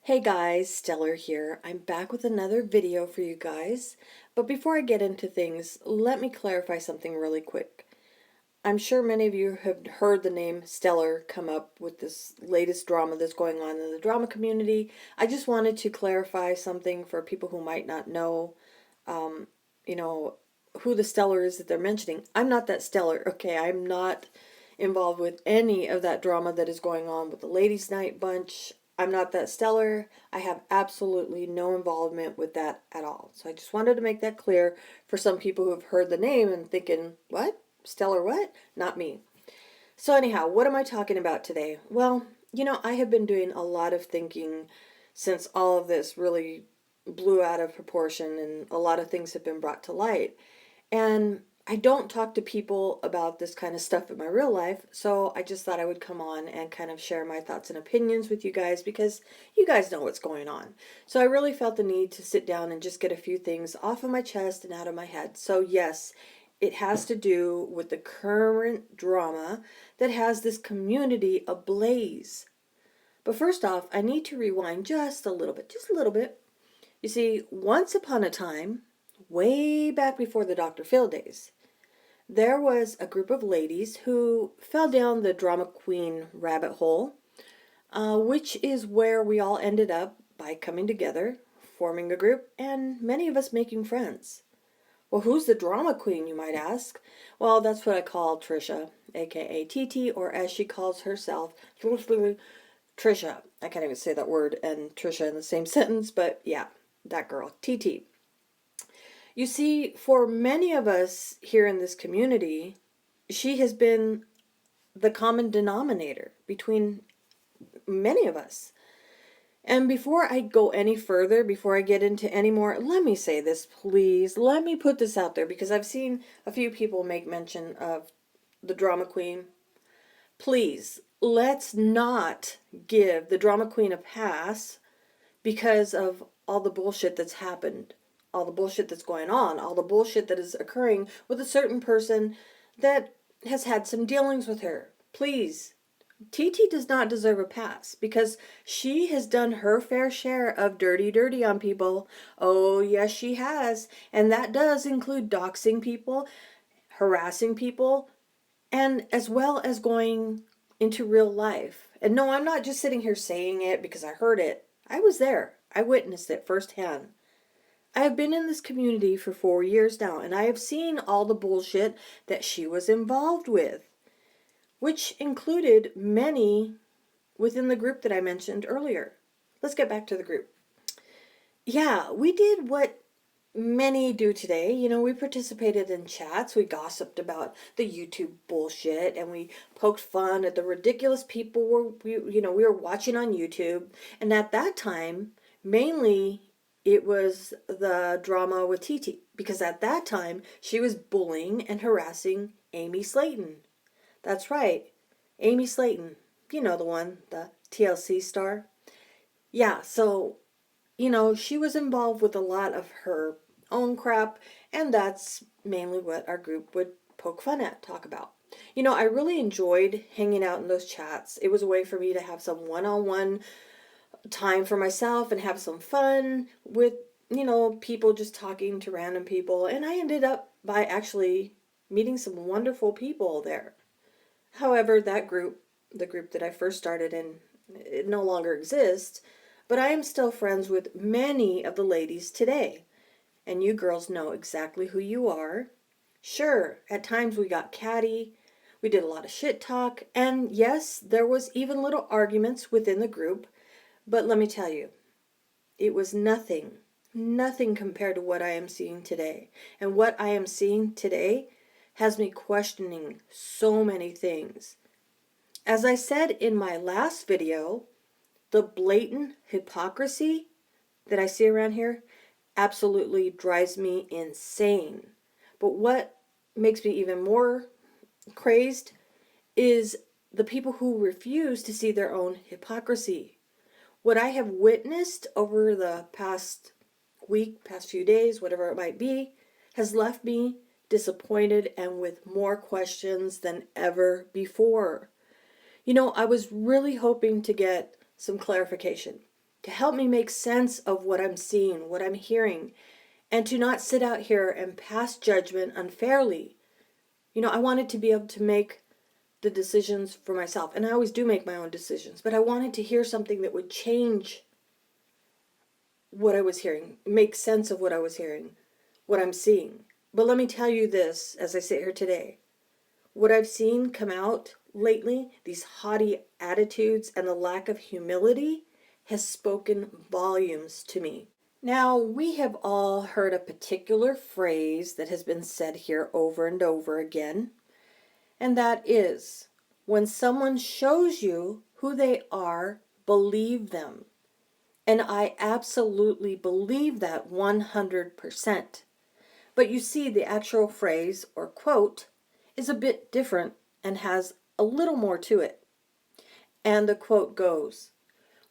Hey guys, Stellar here. I'm back with another video for you guys. But before I get into things, let me clarify something really quick. I'm sure many of you have heard the name Stellar come up with this latest drama that's going on in the drama community. I just wanted to clarify something for people who might not know, um, you know, who the Stellar is that they're mentioning. I'm not that Stellar, okay? I'm not involved with any of that drama that is going on with the Ladies' Night bunch. I'm not that Stellar. I have absolutely no involvement with that at all. So I just wanted to make that clear for some people who have heard the name and thinking, what? Stellar what? Not me. So anyhow, what am I talking about today? Well, I have been doing a lot of thinking since all of this really blew out of proportion and a lot of things have been brought to light. And I don't talk to people about this kind of stuff in my real life, so I just thought I would come on and kind of share my thoughts and opinions with you guys because you guys know what's going on. So I really felt the need to sit down and just get a few things off of my chest and out of my head. So yes, it has to do with the current drama that has this community ablaze. But first off, I need to rewind just a little bit, just a little bit. You see, once upon a time, way back before the Dr. Phil days, there was a group of ladies who fell down the drama queen rabbit hole, which is where we all ended up by coming together, forming a group, and many of us making friends. Well, who's the drama queen, you might ask? Well, that's what I call Trisha, aka TT, or as she calls herself, Trisha. I can't even say that word and Trisha in the same sentence, but yeah, that girl, TT. You see, for many of us here in this community, she has been the common denominator between many of us. And before I go any further, before I get into any more, let me say this, please. Let me put this out there because I've seen a few people make mention of the drama queen. Please, let's not give the drama queen a pass because of all the bullshit that's happened, all the bullshit that's going on, all the bullshit that is occurring with a certain person that has had some dealings with her. Please, TT does not deserve a pass because she has done her fair share of dirty on people. Oh, yes, she has. And that does include doxing people, harassing people, and as well as going into real life. And no, I'm not just sitting here saying it because I heard it. I was there. I witnessed it firsthand. I have been in this community for 4 years now, and I have seen all the bullshit that she was involved with, which included many within the group that I mentioned earlier. Let's get back to the group. Yeah, we did what many do today. We participated in chats, we gossiped about the YouTube bullshit, and we poked fun at the ridiculous people we were watching on YouTube. And at that time, mainly it was the drama with Titi, because at that time she was bullying and harassing Amy Slayton. That's right, Amy Slayton. You know the one, the TLC star. Yeah, so she was involved with a lot of her own crap, and that's mainly what our group would poke fun at, talk about. I really enjoyed hanging out in those chats. It was a way for me to have some one-on-one time for myself and have some fun with, people just talking to random people. And I ended up by actually meeting some wonderful people there. However, that group, the group that I first started in, it no longer exists, but I am still friends with many of the ladies today. And you girls know exactly who you are. Sure, at times we got catty, we did a lot of shit talk, and yes, there was even little arguments within the group, but let me tell you, it was nothing compared to what I am seeing today. And what I am seeing today has me questioning so many things. As I said in my last video, the blatant hypocrisy that I see around here absolutely drives me insane. But what makes me even more crazed is the people who refuse to see their own hypocrisy. What I have witnessed over the past week, past few days, whatever it might be, has left me disappointed and with more questions than ever before. I was really hoping to get some clarification. to help me make sense of what I'm seeing, what I'm hearing, and to not sit out here and pass judgment unfairly. I wanted to be able to make the decisions for myself, and I always do make my own decisions, but I wanted to hear something that would change what I was hearing, make sense of what I was hearing, what I'm seeing. But let me tell you this as I sit here today. What I've seen come out lately, these haughty attitudes and the lack of humility, has spoken volumes to me. Now, we have all heard a particular phrase that has been said here over and over again, and that is, when someone shows you who they are, believe them. And I absolutely believe that 100%. But you see, the actual phrase or quote is a bit different and has a little more to it. And the quote goes,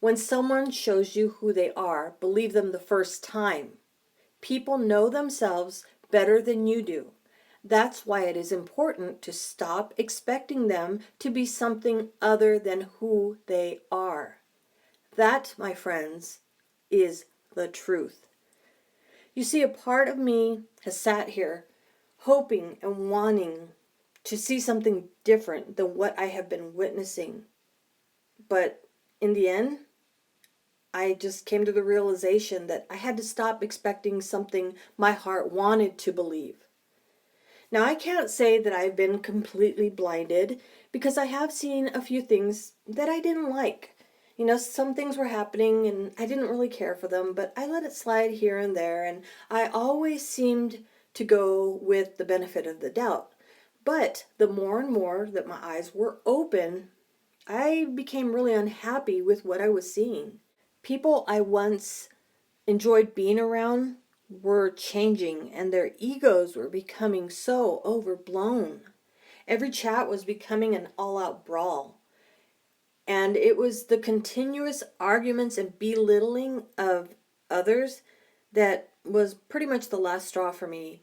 when someone shows you who they are, believe them the first time. People know themselves better than you do. That's why it is important to stop expecting them to be something other than who they are. That, my friends, is the truth. You see, a part of me has sat here hoping and wanting to see something different than what I have been witnessing. But in the end, I just came to the realization that I had to stop expecting something my heart wanted to believe. Now, I can't say that I've been completely blinded because I have seen a few things that I didn't like. Some things were happening and I didn't really care for them, but I let it slide here and there, and I always seemed to go with the benefit of the doubt. But the more and more that my eyes were open, I became really unhappy with what I was seeing. People I once enjoyed being around were changing, and their egos were becoming so overblown. Every chat was becoming an all-out brawl. And it was the continuous arguments and belittling of others that was pretty much the last straw for me.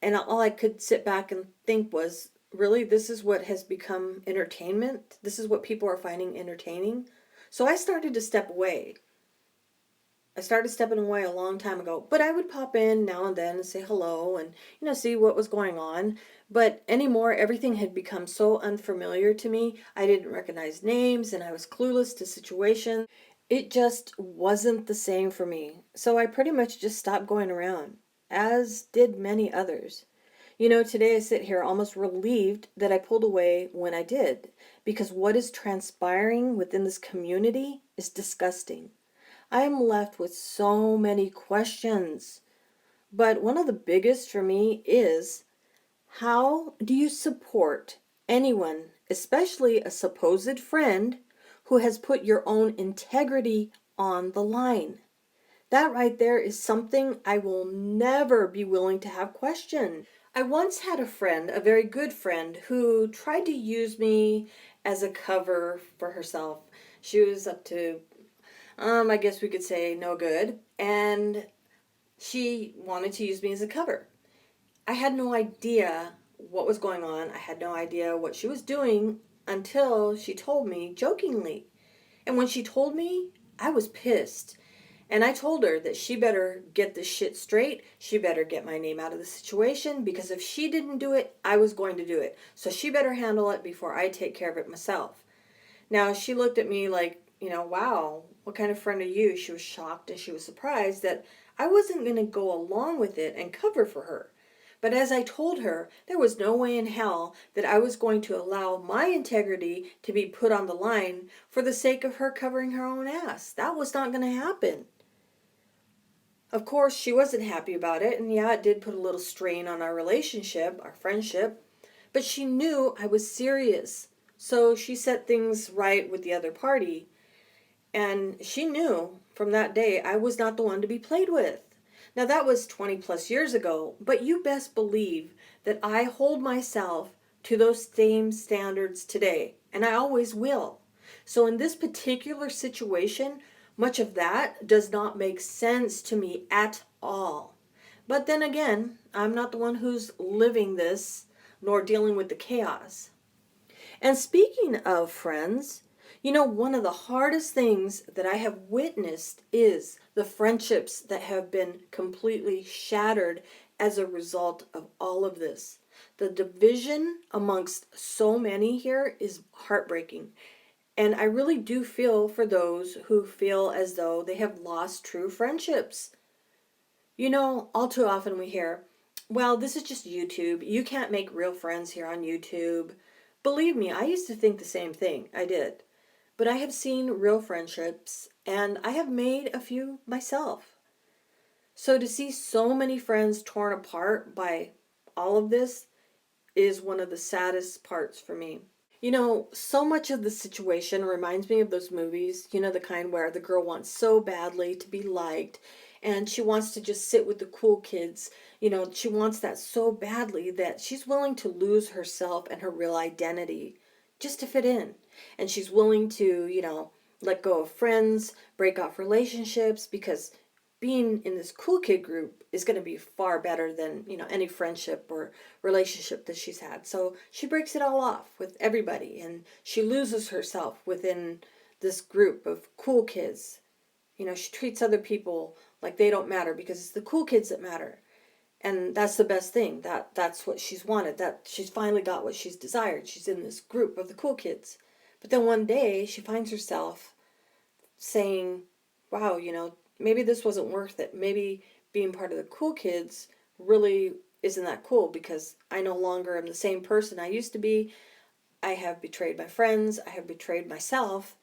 And all I could sit back and think was, really, this is what has become entertainment? This is what people are finding entertaining? So I started to step away. I started stepping away a long time ago, but I would pop in now and then and say hello and, see what was going on. But anymore, everything had become so unfamiliar to me. I didn't recognize names and I was clueless to situations. It just wasn't the same for me. So I pretty much just stopped going around, as did many others. Today I sit here almost relieved that I pulled away when I did, because what is transpiring within this community is disgusting. I am left with so many questions. But one of the biggest for me is, how do you support anyone, especially a supposed friend, who has put your own integrity on the line? That right there is something I will never be willing to have questioned. I once had a friend, a very good friend, who tried to use me as a cover for herself. She was up to I guess we could say no good, and she wanted to use me as a cover. I had no idea what was going on. I had no idea what she was doing until she told me jokingly. And when she told me, I was pissed. And I told her that she better get this shit straight. She better get my name out of the situation, because if she didn't do it, I was going to do it. So she better handle it before I take care of it myself. Now, she looked at me like, wow, what kind of friend are you? She was shocked and she was surprised that I wasn't going to go along with it and cover for her. But as I told her, there was no way in hell that I was going to allow my integrity to be put on the line for the sake of her covering her own ass. That was not going to happen. Of course, she wasn't happy about it, and yeah, it did put a little strain on our relationship, our friendship, but she knew I was serious. So she set things right with the other party. And she knew from that day I was not the one to be played with. Now that was 20 plus years ago, but you best believe that I hold myself to those same standards today, and I always will. So in this particular situation, much of that does not make sense to me at all. But then again, I'm not the one who's living this nor dealing with the chaos. And speaking of friends, One of the hardest things that I have witnessed is the friendships that have been completely shattered as a result of all of this. The division amongst so many here is heartbreaking. And I really do feel for those who feel as though they have lost true friendships. All too often we hear, well, this is just YouTube. You can't make real friends here on YouTube. Believe me, I used to think the same thing. I did. But I have seen real friendships, and I have made a few myself. So to see so many friends torn apart by all of this is one of the saddest parts for me. So much of the situation reminds me of those movies, the kind where the girl wants so badly to be liked and she wants to just sit with the cool kids. She wants that so badly that she's willing to lose herself and her real identity just to fit in. And she's willing to, let go of friends, break off relationships because being in this cool kid group is going to be far better than, any friendship or relationship that she's had. So she breaks it all off with everybody and she loses herself within this group of cool kids. She treats other people like they don't matter because it's the cool kids that matter. And that's the best thing. That's what she's wanted. That she's finally got what she's desired. She's in this group of the cool kids. But then one day she finds herself saying, wow, maybe this wasn't worth it. Maybe being part of the cool kids really isn't that cool because I no longer am the same person I used to be. I have betrayed my friends. I have betrayed myself.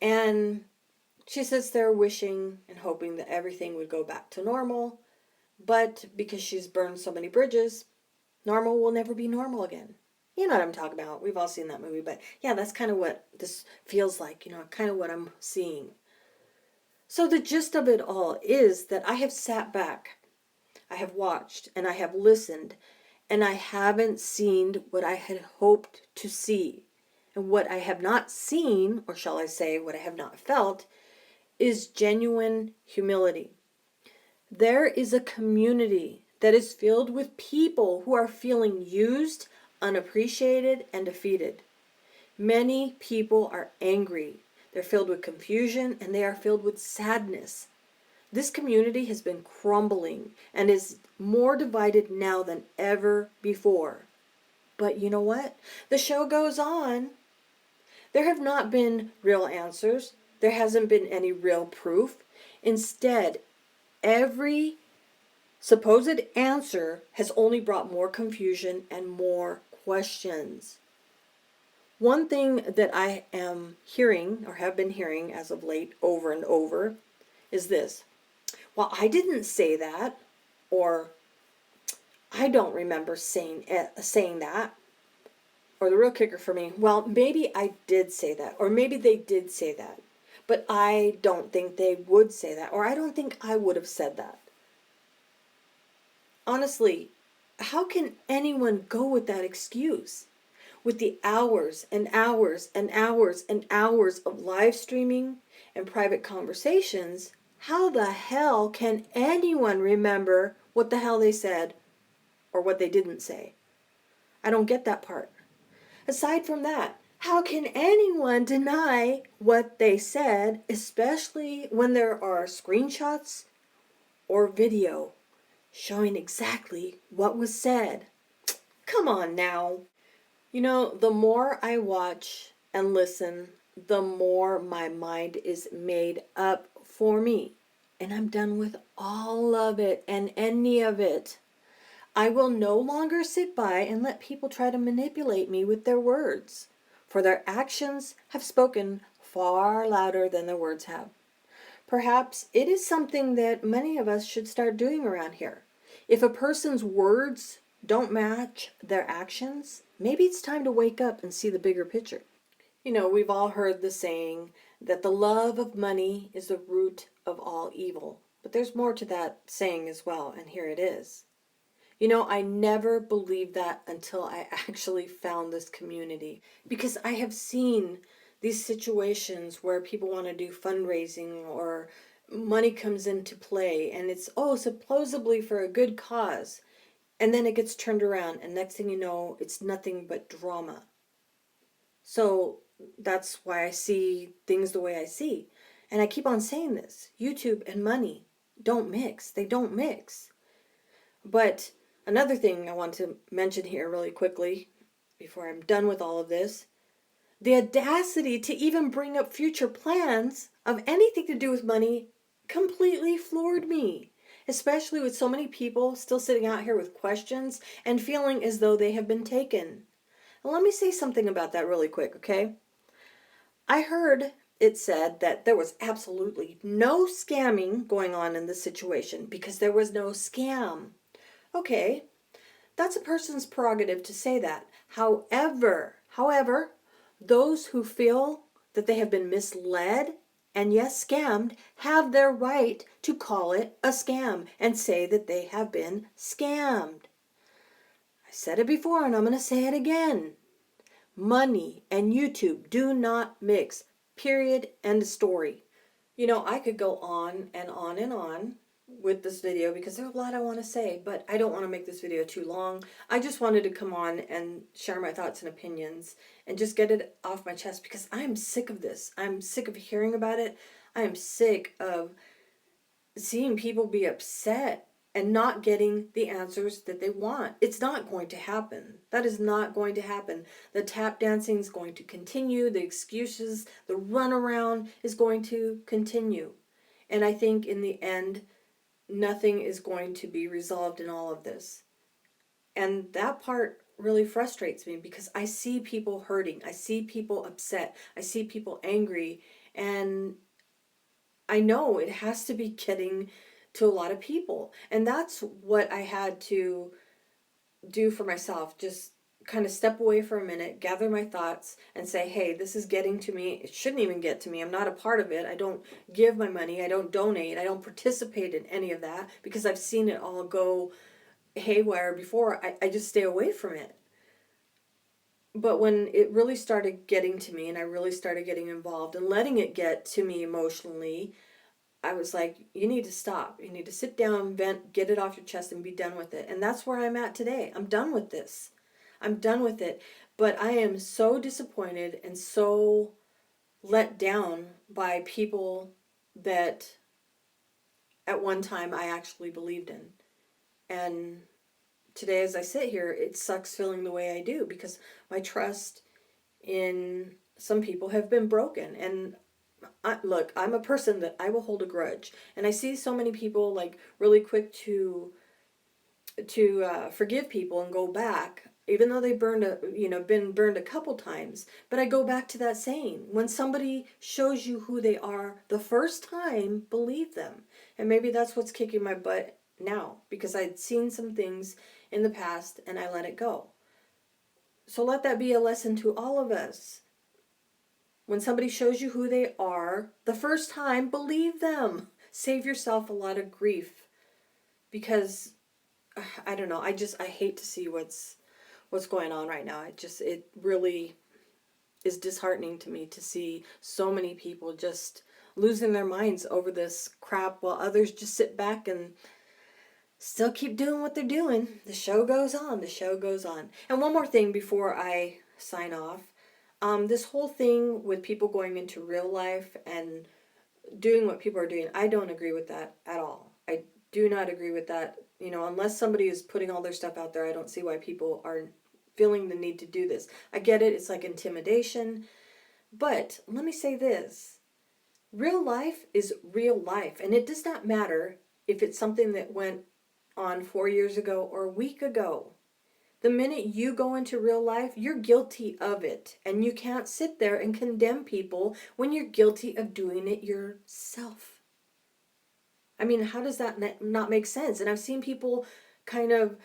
And she sits there wishing and hoping that everything would go back to normal. But because she's burned so many bridges, normal will never be normal again. You know what I'm talking about. We've all seen that movie. But yeah, that's kind of what this feels like, kind of what I'm seeing. So the gist of it all is that I have sat back, I have watched, and I have listened, and I haven't seen what I had hoped to see. And what I have not seen, or shall I say, what I have not felt, is genuine humility. There is a community that is filled with people who are feeling used, unappreciated, and defeated. Many people are angry. They're filled with confusion and they are filled with sadness. This community has been crumbling and is more divided now than ever before. But you know what? The show goes on. There have not been real answers. There hasn't been any real proof. Instead, every supposed answer has only brought more confusion and more questions. One thing that I am hearing, or have been hearing as of late over and over, is this. Well, I didn't say that, or I don't remember saying that. Or the real kicker for me, well, maybe I did say that, or maybe they did say that, but I don't think they would say that, or I don't think I would have said that. Honestly, how can anyone go with that excuse? With the hours and hours and hours and hours of live streaming and private conversations, how the hell can anyone remember what the hell they said or what they didn't say? I don't get that part. Aside from that, how can anyone deny what they said, especially when there are screenshots or video showing exactly what was said? Come on now. The more I watch and listen, the more my mind is made up for me. And I'm done with all of it and any of it. I will no longer sit by and let people try to manipulate me with their words, for their actions have spoken far louder than their words have. Perhaps it is something that many of us should start doing around here. If a person's words don't match their actions, maybe it's time to wake up and see the bigger picture. We've all heard the saying that the love of money is the root of all evil. But there's more to that saying as well, and here it is. I never believed that until I actually found this community, because I have seen these situations where people want to do fundraising or money comes into play and it's, supposedly for a good cause. And then it gets turned around and next thing you know, it's nothing but drama. So that's why I see things the way I see. And I keep on saying this. YouTube and money don't mix. They don't mix. But another thing I want to mention here really quickly before I'm done with all of this, the audacity to even bring up future plans of anything to do with money completely floored me. Especially with so many people still sitting out here with questions and feeling as though they have been taken. Now, let me say something about that really quick, okay? I heard it said that there was absolutely no scamming going on in this situation because there was no scam. Okay, that's a person's prerogative to say that. However, those who feel that they have been misled and yes, scammed, have their right to call it a scam and say that they have been scammed. I said it before and I'm going to say it again. Money and YouTube do not mix. Period. End of story. You know, I could go on and on and on with this video because there's a lot I want to say, but I don't want to make this video too long. I just wanted to come on and share my thoughts and opinions and just get it off my chest because I'm sick of this. I'm sick of hearing about it. I am sick of seeing people be upset and not getting the answers that they want. It's not going to happen. That is not going to happen. The tap dancing is going to continue. The excuses, the runaround is going to continue. And I think in the end, nothing is going to be resolved in all of this. And that part really frustrates me because I see people hurting. I see people upset. I see people angry. And I know it has to be getting to a lot of people. And that's what I had to do for myself. Just kind of step away for a minute, gather my thoughts, and say, hey, this is getting to me. It shouldn't even get to me. I'm not a part of it. I don't give my money. I don't donate. I don't participate in any of that because I've seen it all go haywire before. I just stay away from it. But when it really started getting to me and I really started getting involved and letting it get to me emotionally, I was like, you need to stop. You need to sit down, vent, get it off your chest and be done with it. And that's where I'm at today. I'm done with this. I'm done with it. But I am so disappointed and so let down by people that at one time I actually believed in. And today as I sit here, it sucks feeling the way I do because my trust in some people have been broken. And look, I'm a person that I will hold a grudge, and I see so many people like really quick to forgive people and go back, even though they been burned a couple times. But I go back to that saying: when somebody shows you who they are the first time, believe them. And maybe that's what's kicking my butt now because I'd seen some things in the past and I let it go. So let that be a lesson to all of us. When somebody shows you who they are the first time, believe them. Save yourself a lot of grief because I don't know. I hate to see what's going on right now. It really is disheartening to me to see so many people just losing their minds over this crap while others just sit back and still keep doing what they're doing. The show goes on. The show goes on. And one more thing before I sign off. This whole thing with people going into real life and doing what people are doing, I don't agree with that at all. I do not agree with that. You know, unless somebody is putting all their stuff out there, I don't see why people are feeling the need to do this. I get it. It's like intimidation. But let me say this. Real life is real life. And it does not matter if it's something that went on 4 years ago or a week ago. The minute you go into real life, you're guilty of it. And you can't sit there and condemn people when you're guilty of doing it yourself. I mean, how does that not make sense? And I've seen people kind of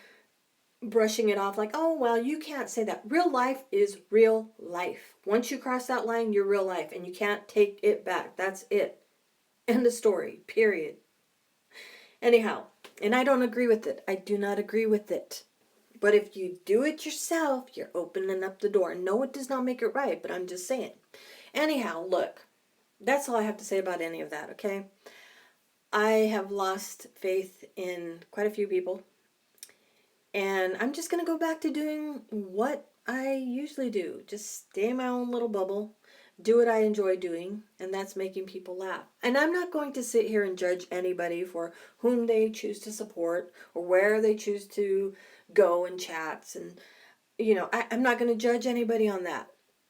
brushing it off like, oh, well, you can't say that. Real life is real life. Once you cross that line, you're real life. And you can't take it back. That's it. End of story. Period. Anyhow, and I don't agree with it. I do not agree with it. But if you do it yourself, you're opening up the door. No, it does not make it right, but I'm just saying. Anyhow, look, that's all I have to say about any of that, okay? I have lost faith in quite a few people. And I'm just going to go back to doing what I usually do. Just stay in my own little bubble. do what I enjoy doing, and that's making people laugh. And I'm not going to sit here and judge anybody for whom they choose to support or where they choose to go in chats. And, I'm not going to judge anybody on that.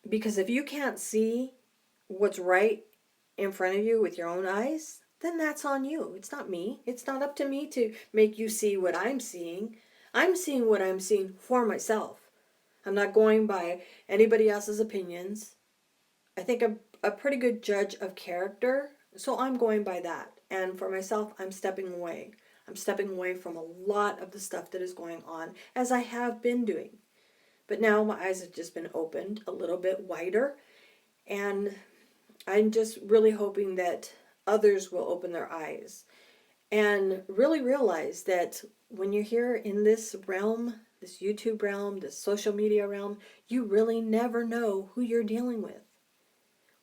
Because if you can't see what's right in front of you with your own eyes, then that's on you. It's not me. It's not up to me to make you see what I'm seeing. I'm seeing what I'm seeing for myself. I'm not going by anybody else's opinions. I think I'm a pretty good judge of character, so I'm going by that. And for myself, I'm stepping away. I'm stepping away from a lot of the stuff that is going on, as I have been doing. But now my eyes have just been opened a little bit wider, and I'm just really hoping that others will open their eyes and really realize that when you're here in this realm, this YouTube realm, this social media realm, you really never know who you're dealing with.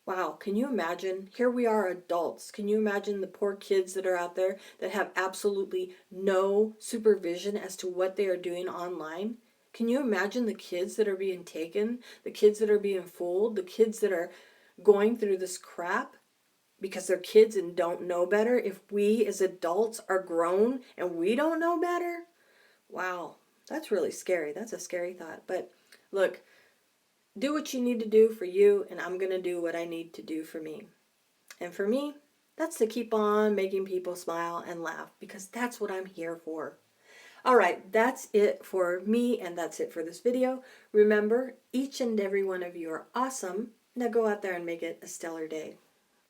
Wow, can you imagine? Here we are adults. Can you imagine the poor kids that are out there that have absolutely no supervision as to what they are doing online? Can you imagine the kids that are being taken, the kids that are being fooled, the kids that are going through this crap because they're kids and don't know better? If we as adults are grown and we don't know better? Wow, that's really scary. That's a scary thought. But look, do what you need to do for you, and I'm going to do what I need to do for me. And for me, that's to keep on making people smile and laugh, because that's what I'm here for. All right, that's it for me, and that's it for this video. Remember, each and every one of you are awesome. Now go out there and make it a stellar day.